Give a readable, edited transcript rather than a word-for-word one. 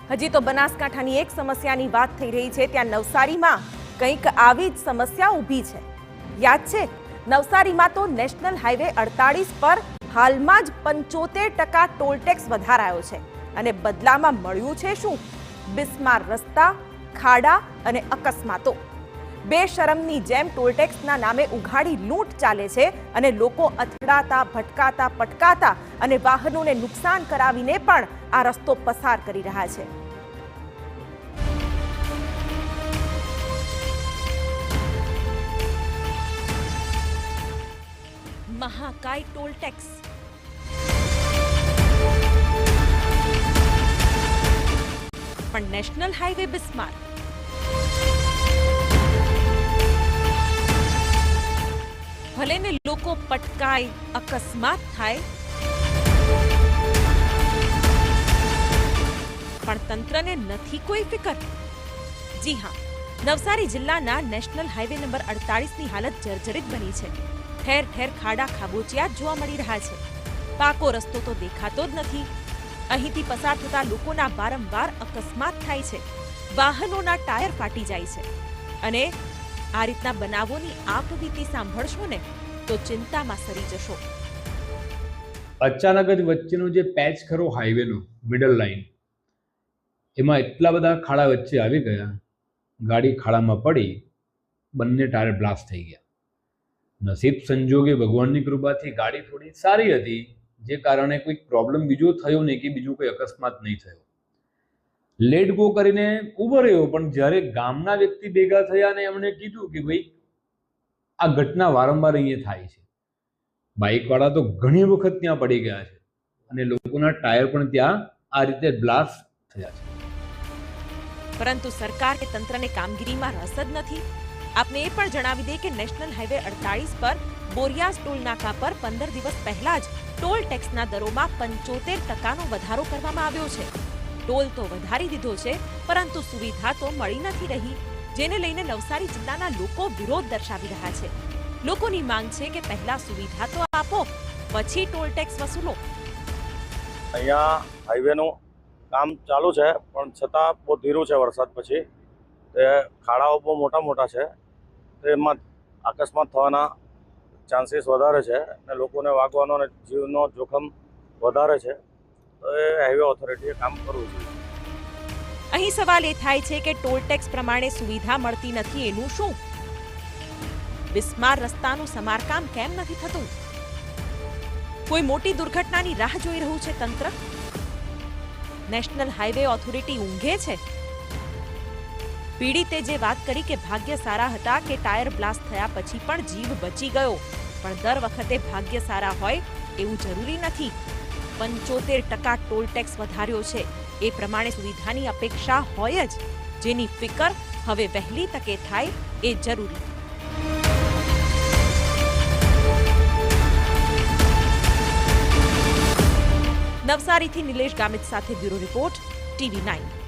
હજી તો બનાસકાંઠાની એક સમસ્યાની વાત થઈ રહી છે, ત્યાં નવસારીમાં કંઈક આવી જ સમસ્યા ઊભી છે। યાદ છે, નવસારીમાં તો નેશનલ હાઈવે 48 પર હાલમાં જ 75% ટોલ ટેક્સ વધારાયો છે અને બદલામાં મળ્યું છે શું? બિસ્માર રસ્તા, ખાડા અને અકસ્માતો। બેશરમની જેમ ટોલ ટેક્સના નામે ઉઘાડી લૂંટ ચાલે છે અને લોકો અથડાતા, ભટકાતા, પટકાતા અને વાહનોને નુકસાન કરાવીને પણ આ રસ્તો પસાર કરી રહ્યા છે। મહાકાય ટોલ ટેક્સ, પણ નેશનલ હાઈવે બિસ્માર। ભલે ને લોકો પટકાય, અકસ્માત થાય, પણ તંત્રને નથી કોઈ ફિકર। જી હા, નવસારી જિલ્લાના નેશનલ હાઈવે નંબર 48ની હાલત જર્જરિત બની છે। ઠેર ઠેર ખાડા ખાબોચિયા જોવા મળી રહ્યા છે। પાકો રસ્તો તો દેખાતો જ નથી। અહીંથી પસાર થતા લોકોના વારંવાર અકસ્માત થાય છે, વાહનોના ટાયર ફાટી જાય છે અને આ રીતના બનાવોની આપ વીતી સાંભળશો ને તો ચિંતામાં સરી જશો। અચાનક જ વચ્ચેનો જે પેચ ખરો હાઈવેનો મિડલ લાઈન, એમાં એટલા બધા ખાડા વચ્ચે આવી ગયા, ગાડી ખાડામાં પડી, બંને ટાયર બ્લાસ્ટ થઈ ગયા। નસીબ સંજોગે ભગવાનની કૃપાથી ગાડી થોડી સારી હતી, જે કારણે કોઈ પ્રોબ્લેમ બીજો થયો નહીં કે બીજું કોઈ અકસ્માત નહીં થયો। લેટ ગો કરીને ઊભો રહ્યો, પણ જ્યારે ગામના વ્યક્તિ ભેગા થયા અને એમણે કીધું કે ભાઈ આ ઘટના વારંવાર અહીંયા થાય છે, બાઇકવાળા તો ઘણી વખત ત્યાં પડી ગયા છે અને લોકોના ટાયર પણ ત્યાં આ રીતે બ્લાસ્ટ થયા છે। પરંતુ સરકાર કે તંત્રને કામગીરીમાં રસ જ નથી। આપને એ પણ જણાવી દે કે નેશનલ હાઈવે 48 પર બોરિયાસ ટોલ નાકા પર 15 દિવસ પહેલા જ ટોલ ટેક્સના દરોમાં 75%નો વધારો કરવામાં આવ્યો છે। ટોલ તો વધારી દીધો છે, પરંતુ સુવિધા તો મળી નથી રહી, જેને લઈને નવસારી જિલ્લાના લોકો વિરોધ દર્શાવી રહ્યા છે। લોકોની માંગ છે કે પહેલા સુવિધા તો આપો, પછી ટોલ ટેક્સ વસૂલો। અહીંયા હાઈવેનું કામ ચાલુ છે, પણ છતાં બહુ ધીરું છે। વરસાદ પછી તે ખાડાઓ બહુ મોટા મોટા છે, તેમાં અકસ્માત થવાના ચાન્સીસ વધારે છે અને લોકોને વાગવાનો અને જીવનો જોખમ વધારે છે। તો એ હાઈવે ઓથોરિટીએ કામ કરવું જોઈએ। અહીં સવાલ એ થાય છે કે ટોલ ટેક્સ પ્રમાણે સુવિધા મળતી નથી, એનું શું? બિસ્માર રસ્તાનું સમારકામ કેમ નથી થતું? કોઈ મોટી દુર્ઘટનાની રાહ જોઈ રહ્યું છે તંત્ર? નેશનલ હાઈવે ઓથોરિટી ઊંઘે છે? પીડિતે જે વાત કરી કે ભાગ્ય સારા હતા કે ટાયર બ્લાસ્ટ થયા પછી પણ જીવ બચી ગયો, પણ દર વખતે ભાગ્ય સારા હોય એવું જરૂરી નથી। 75% ટોલ ટેક્સ વધાર્યો છે, એ પ્રમાણે સુવિધાની અપેક્ષા હોય જ, જેની ફિકર હવે વહેલી તકે થાય એ જરૂરી। નવસારીથી નિલેશ ગામિત સાથે બ્યુરો રિપોર્ટ, TV9।